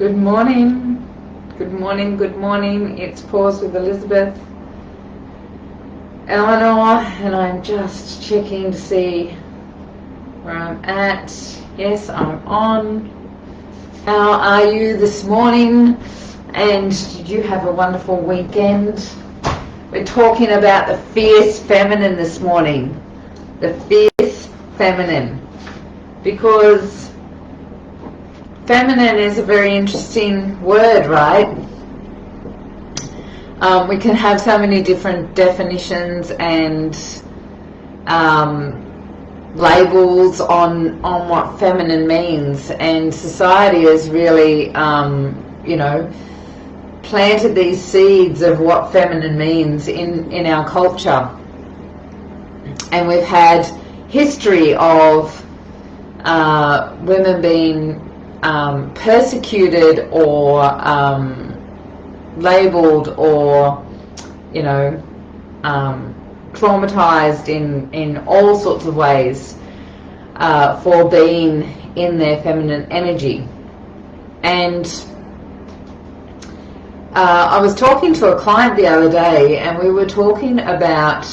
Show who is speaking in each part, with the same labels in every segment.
Speaker 1: Good morning, good morning, good morning. It's Pause with Elizabeth Elenor, and I'm just checking to see where I'm at. Yes, I'm on. How are you this morning? And did you have a wonderful weekend? We're talking about the fierce feminine this morning. The fierce feminine. Because feminine is a very interesting word, right? We can have so many different definitions and labels on what feminine means, and society has really, planted these seeds of what feminine means in our culture. And we've had history of women being persecuted or labeled or traumatized in all sorts of ways for being in their feminine energy. And I was talking to a client the other day, and we were talking about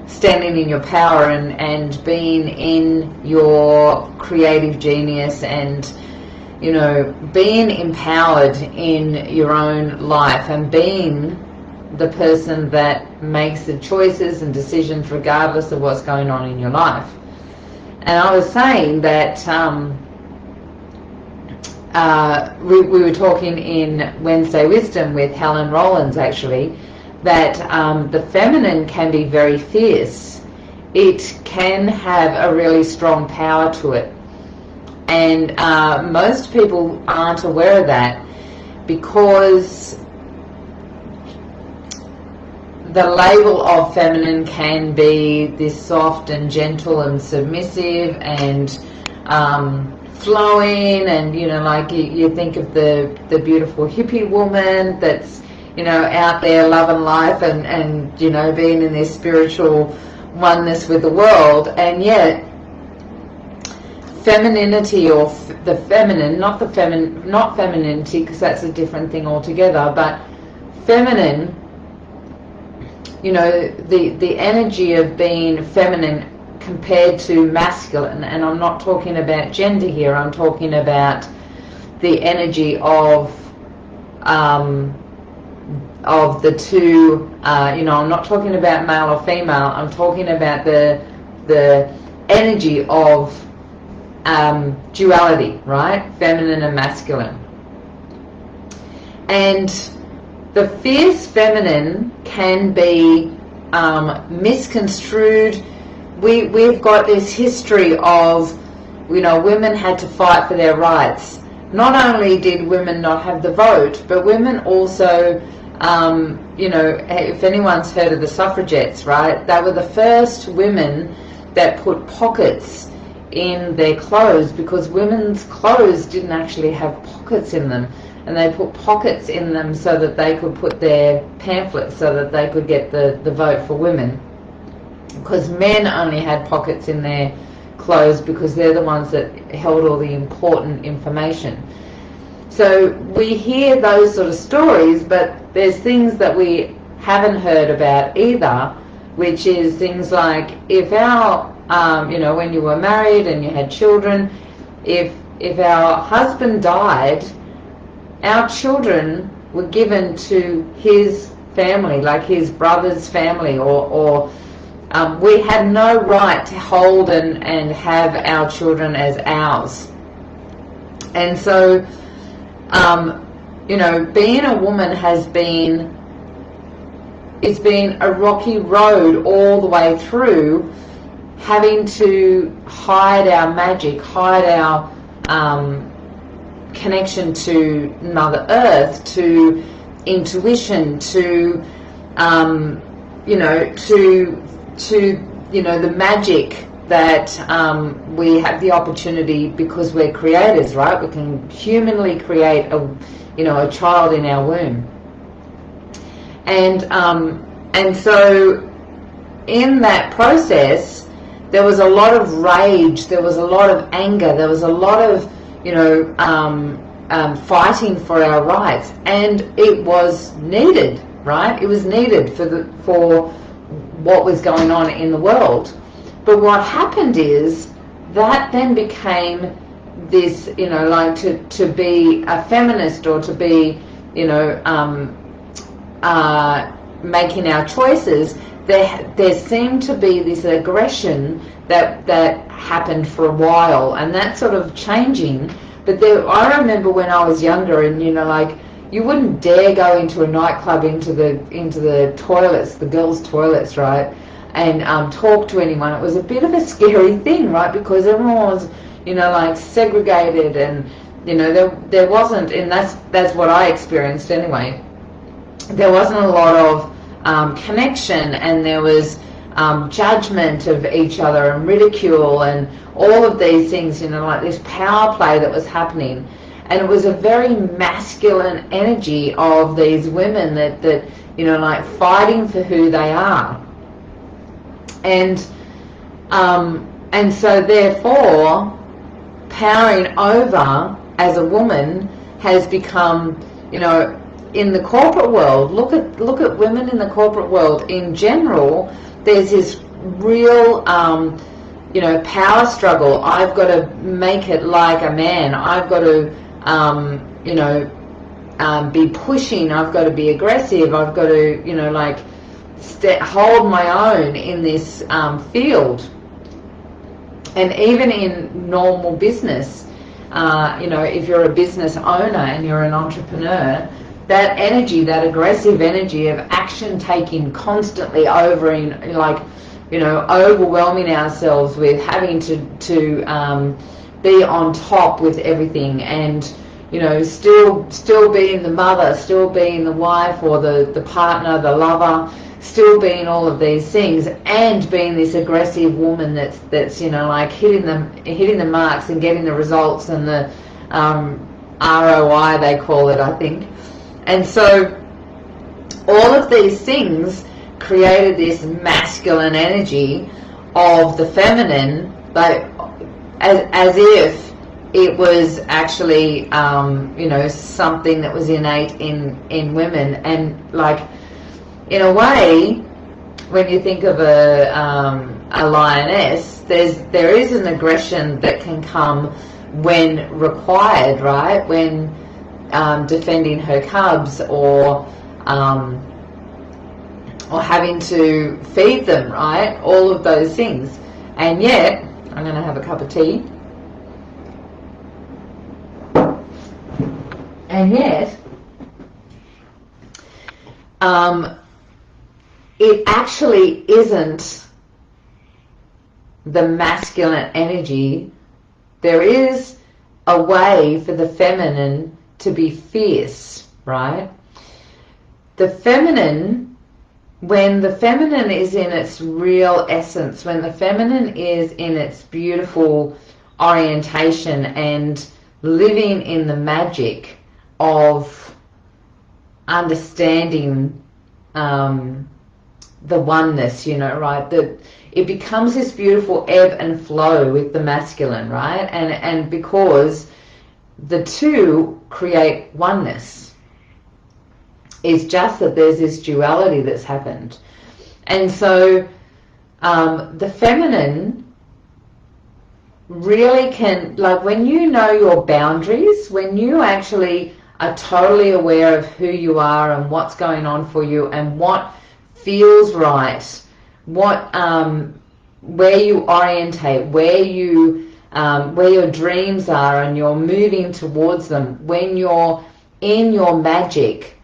Speaker 1: standing in your power and being in your creative genius and being empowered in your own life and being the person that makes the choices and decisions regardless of what's going on in your life. And I was saying that we were talking in Wednesday Wisdom with Helen Rollins, actually, that the feminine can be very fierce. It can have a really strong power to it. And most people aren't aware of that, because the label of feminine can be this soft and gentle and submissive and flowing, and like you think of the beautiful hippie woman that's out there loving life and being in this spiritual oneness with the world. And yet femininity, or the feminine, not femininity, because that's a different thing altogether, but feminine, the energy of being feminine compared to masculine. And I'm not talking about gender here, I'm talking about the energy of the two, I'm not talking about male or female, I'm talking about the energy of duality, right? Feminine and masculine. And the fierce feminine can be misconstrued. We've got this history of, women had to fight for their rights. Not only did women not have the vote, but women also, if anyone's heard of the suffragettes, right? They were the first women that put pockets in their clothes, because women's clothes didn't actually have pockets in them, and they put pockets in them so that they could put their pamphlets, so that they could get the vote for women, because men only had pockets in their clothes because they're the ones that held all the important information. So we hear those sort of stories, but there's things that we haven't heard about either, which is things like, if our when you were married and you had children, if our husband died, our children were given to his family, like his brother's family, or we had no right to hold and have our children as ours. And so being a woman it's been a rocky road all the way through, having to hide our magic, hide our connection to Mother Earth, to intuition, to the magic that we have the opportunity, because we're creators, right? We can humanly create a child in our womb, and so in that process, there was a lot of rage, there was a lot of anger, there was a lot of fighting for our rights, and it was needed, right? It was needed for what was going on in the world. But what happened is that then became this, you know, like to be a feminist, or to be, you know, making our choices, there seemed to be this aggression that happened for a while, and that's sort of changing. But I remember when I was younger, and, you know, like, you wouldn't dare go into a nightclub, into the toilets, the girls' toilets, right, and talk to anyone. It was a bit of a scary thing, right, because everyone was, you know, like, segregated, and, you know, there wasn't, and that's what I experienced anyway. There wasn't a lot of connection, and there was judgment of each other, and ridicule, and all of these things, you know, like this power play that was happening. And it was a very masculine energy of these women that you know, like, fighting for who they are. And so therefore, powering over as a woman has become, you know, in the corporate world, look at women in the corporate world in general. There's this real you know, power struggle. I've got to make it like a man. I've got to you know, be pushing. I've got to be aggressive. I've got to, you know, like, hold my own in this field. And even in normal business, you know, if you're a business owner and you're an entrepreneur, that energy, that aggressive energy of action taking constantly over, in, like, you know, overwhelming ourselves with having to be on top with everything, and, you know, still being the mother, still being the wife, or the partner, the lover, still being all of these things, and being this aggressive woman that's you know, like, hitting the marks and getting the results, and the ROI, they call it, I think. And so all of these things created this masculine energy of the feminine, but as if it was actually you know, something that was innate in women. And, like, in a way, when you think of a lioness, there is an aggression that can come when required, right? When defending her cubs, or having to feed them, right? All of those things. And yet, I'm going to have a cup of tea. And yet, it actually isn't the masculine energy. There is a way for the feminine to be fierce, right? The feminine, when the feminine is in its real essence, when the feminine is in its beautiful orientation and living in the magic of understanding the oneness, you know, right? That it becomes this beautiful ebb and flow with the masculine, right? And because the two create oneness. It's just that there's this duality that's happened. And so the feminine really can, like, when you know your boundaries, when you actually are totally aware of who you are and what's going on for you and what feels right, what where you orientate, where your dreams are, and you're moving towards them, when you're in your magic,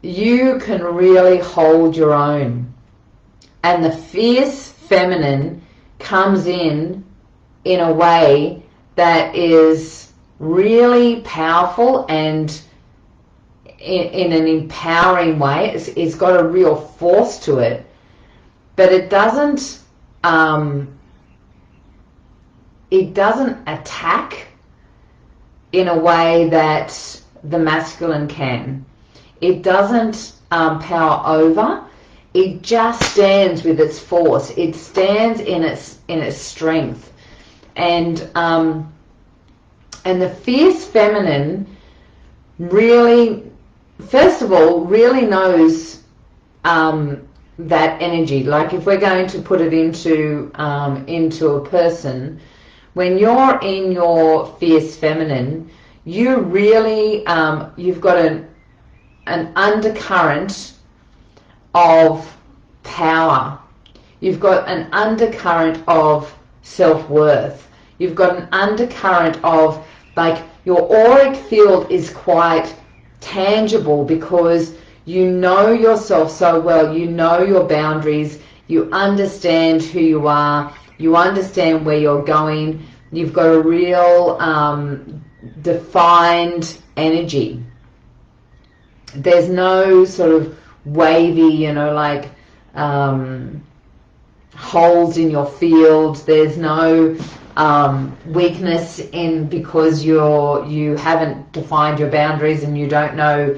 Speaker 1: you can really hold your own. And the fierce feminine comes in a way that is really powerful and in an empowering way. It's got a real force to it, but it doesn't attack in a way that the masculine can. It doesn't power over. It just stands with its force. It stands in its strength, And the fierce feminine really, first of all, really knows that energy. Like if we're going to put it into a person, when you're in your fierce feminine, you really you've got an undercurrent of power. You've got an undercurrent of self-worth. You've got an undercurrent of, like, your auric field is quite tangible because you know yourself so well. You know your boundaries. You understand who you are. You understand where you're going. You've got a real defined energy. There's no sort of wavy, you know, like holes in your field. There's no weakness in because you haven't defined your boundaries and you don't know,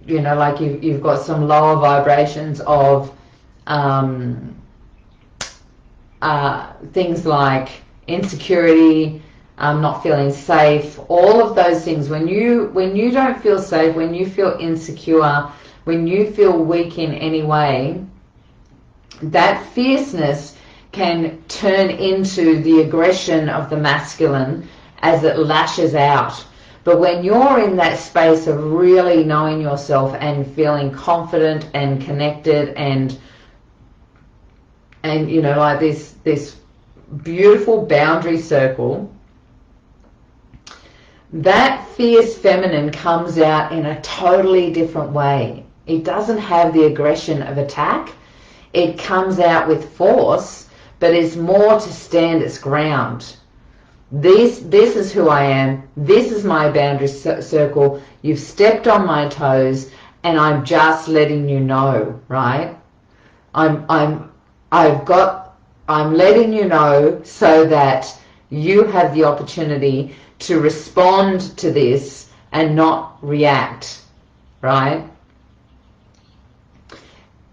Speaker 1: you know, like you've got some lower vibrations of things like insecurity, not feeling safe, all of those things. When you don't feel safe, when you feel insecure, when you feel weak in any way, that fierceness can turn into the aggression of the masculine as it lashes out. But when you're in that space of really knowing yourself and feeling confident and connected and you know, like this beautiful boundary circle, that fierce feminine comes out in a totally different way. It doesn't have the aggression of attack. It comes out with force, but it's more to stand its ground. This is who I am. This is my boundary circle. You've stepped on my toes, and I'm just letting you know, right? I'm letting you know so that you have the opportunity to respond to this and not react, right?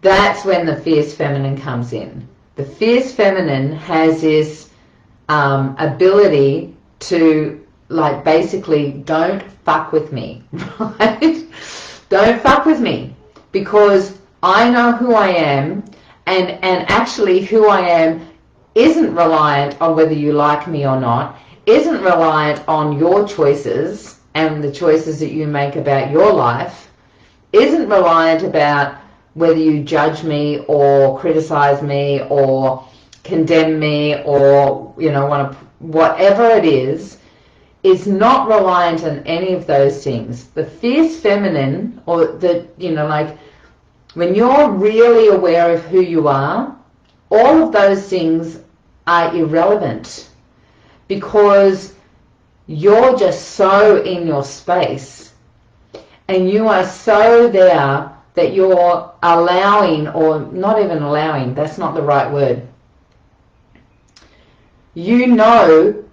Speaker 1: That's when the fierce feminine comes in. The fierce feminine has this ability to, like, basically, don't fuck with me, right? Don't fuck with me, because I know who I am, and actually who I am isn't reliant on whether you like me or not, isn't reliant on your choices and the choices that you make about your life, isn't reliant about whether you judge me or criticize me or condemn me or, you know, whatever it is not reliant on any of those things. The fierce feminine, or the, you know, like when you're really aware of who you are, all of those things are irrelevant because you're just so in your space and you are so there that you're allowing, or not even allowing, that's not the right word. You know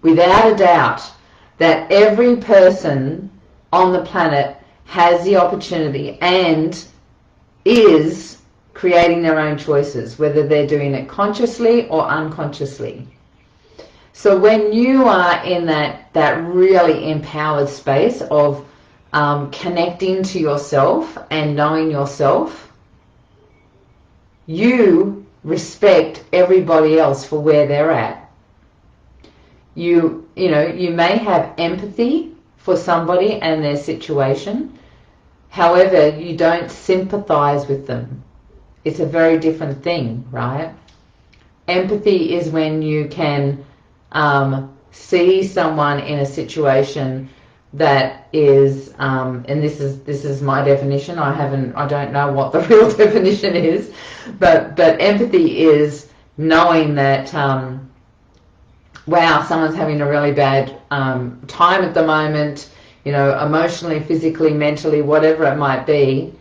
Speaker 1: without a doubt that every person on the planet has the opportunity and is creating their own choices, whether they're doing it consciously or unconsciously. So when you are in that really empowered space of connecting to yourself and knowing yourself, you respect everybody else for where they're at. You know, you may have empathy for somebody and their situation. However, you don't sympathize with them. It's a very different thing, right? Empathy is when you can see someone in a situation that is, and this is my definition. I don't know what the real definition is, but empathy is knowing that, wow, someone's having a really bad time at the moment, you know, emotionally, physically, mentally, whatever it might be,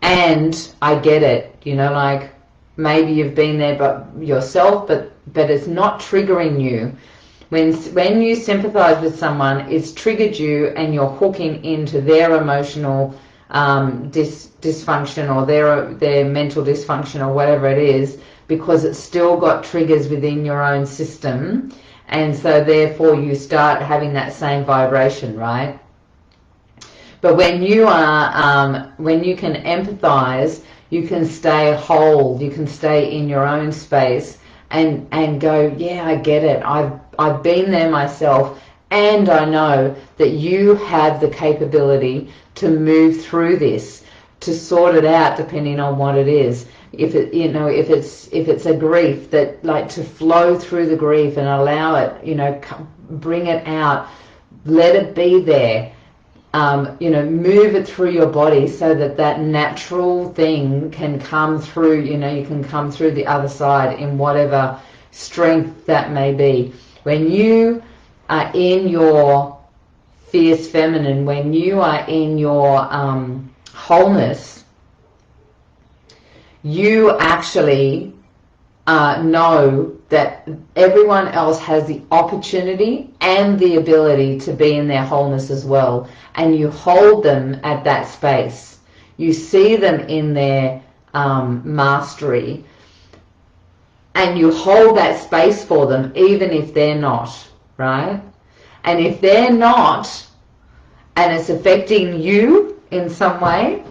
Speaker 1: and I get it, you know, like maybe you've been there but yourself, but it's not triggering you. When you sympathize with someone, it's triggered you and you're hooking into their emotional dysfunction or their mental dysfunction or whatever it is, because it's still got triggers within your own system, and so therefore you start having that same vibration, right? But when you are, when you can empathize, you can stay whole, you can stay in your own space and go, yeah, I get it. I've been there myself, and I know that you have the capability to move through this, to sort it out depending on what it is. If it, you know, if it's a grief, that like to flow through the grief and allow it, you know, bring it out, let it be there. You know, move it through your body so that that natural thing can come through, you know, you can come through the other side in whatever strength that may be. When you are in your fierce feminine, when you are in your wholeness, you actually know that everyone else has the opportunity and the ability to be in their wholeness as well, and you hold them at that space. You see them in their mastery, and you hold that space for them even if they're not, right? And if they're not, and it's affecting you in some way,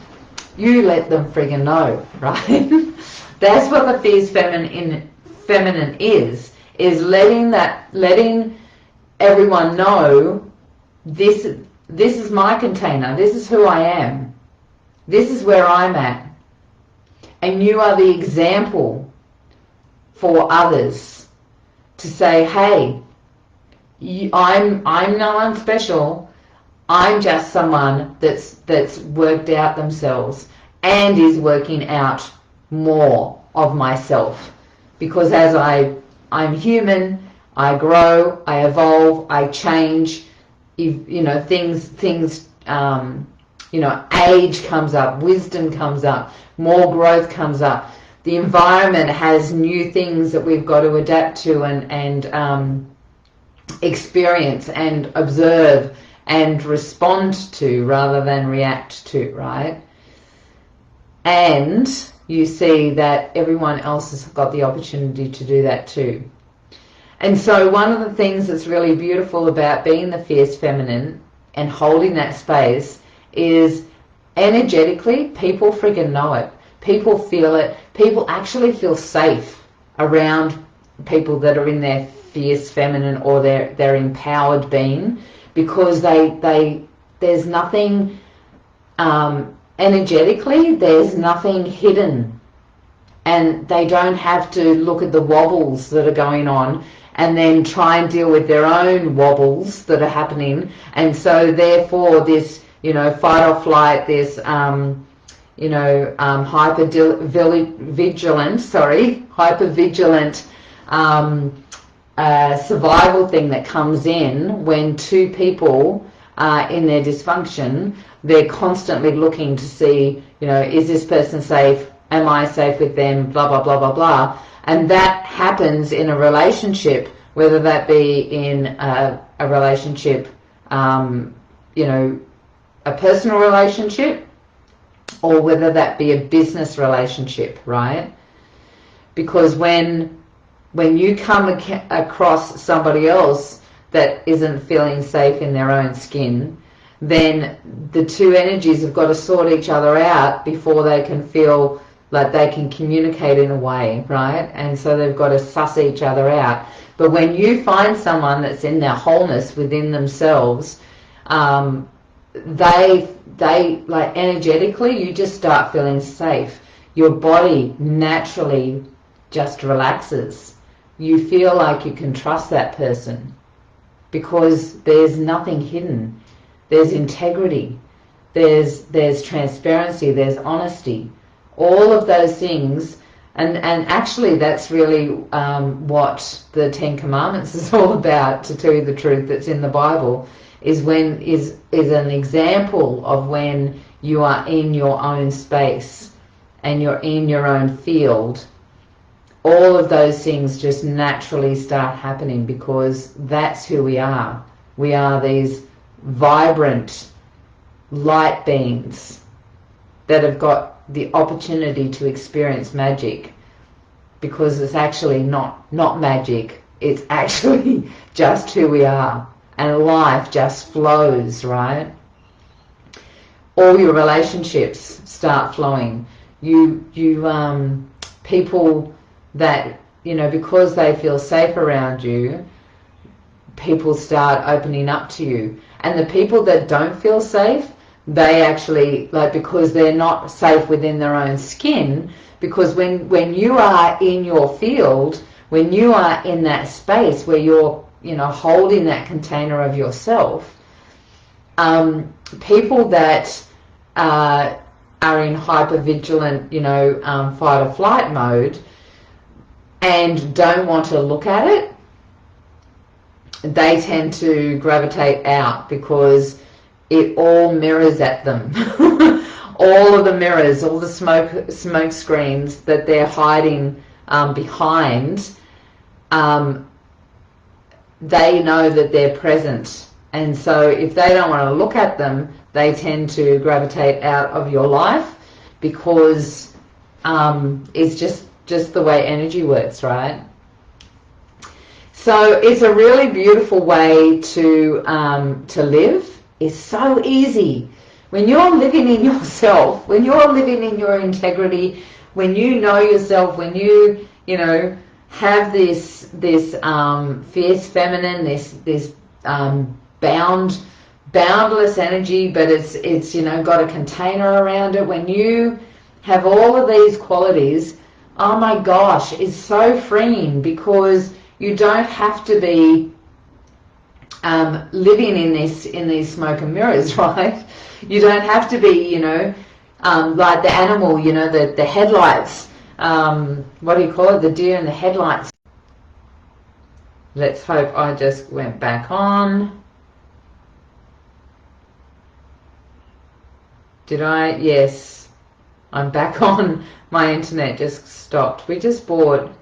Speaker 1: you let them friggin' know, right? That's what the fierce feminine is letting everyone know, this is my container, this is who I am, this is where I'm at, and you are the example for others to say, hey, I'm no one special, I'm just someone that's worked out themselves and is working out more of myself, because as I'm human, I grow, I evolve, I change, you know, things you know, age comes up, wisdom comes up, more growth comes up, the environment has new things that we've got to adapt to and experience and observe and respond to rather than react to, right? And you see that everyone else has got the opportunity to do that too. And so one of the things that's really beautiful about being the fierce feminine and holding that space is energetically, people friggin' know it. People feel it. People actually feel safe around people that are in their fierce feminine or their empowered being, because there's nothing energetically, there's nothing hidden, and they don't have to look at the wobbles that are going on and then try and deal with their own wobbles that are happening. And so therefore this, you know, fight or flight, this you know, hyper-vigilant survival thing that comes in when two people are in their dysfunction. They're constantly looking to see, you know, is this person safe? Am I safe with them? Blah, blah, blah, blah, blah. And that happens in a relationship, whether that be in a relationship, you know, a personal relationship, or whether that be a business relationship, right? Because when you come across somebody else that isn't feeling safe in their own skin, then the two energies have got to sort each other out before they can feel like they can communicate in a way, right? And so they've got to suss each other out. But when you find someone that's in their wholeness within themselves, they like energetically, you just start feeling safe. Your body naturally just relaxes. You feel like you can trust that person because there's nothing hidden. There's integrity, there's transparency, there's honesty, all of those things. And actually that's really what the Ten Commandments is all about, to tell you the truth, that's in the Bible, is an example of when you are in your own space and you're in your own field. All of those things just naturally start happening because that's who we are. We are these vibrant light beings that have got the opportunity to experience magic. because it's actually not magic. It's actually just who we are, and life just flows, right? All your relationships start flowing. People that, because they feel safe around you, people start opening up to you. And the people that don't feel safe, they actually, because they're not safe within their own skin, because when you are in your field, when you are in that space where you're, holding that container of yourself, people that are in hypervigilant, fight or flight mode and don't want to look at it, they tend to gravitate out because it all mirrors at them. All of the mirrors, all the smoke screens that they're hiding behind, they know that they're present. And so if they don't want to look at them, they tend to gravitate out of your life, because it's just the way energy works, right? So it's a really beautiful way to live. It's so easy. When you're living in yourself, when you're living in your integrity, when you know yourself, when you have this fierce feminine, this boundless energy, but it's got a container around it. When you have all of these qualities, oh my gosh, it's so freeing, because you don't have to be living in these smoke and mirrors, right? You don't have to be, like the animal, the headlights. What do you call it? The deer in the headlights. Let's hope I just went back on. Did I? Yes. I'm back on. My internet just stopped. We just bought...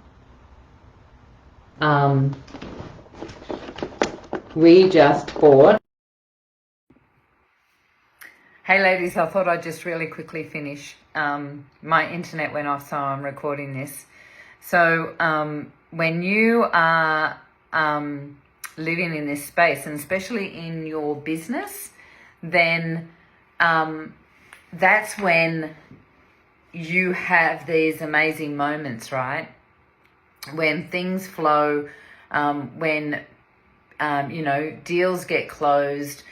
Speaker 1: Hey ladies, I thought I'd just really quickly finish. My internet went off, so I'm recording this. So when you are living in this space, and especially in your business, then that's when you have these amazing moments, right? When things flow, when deals get closed,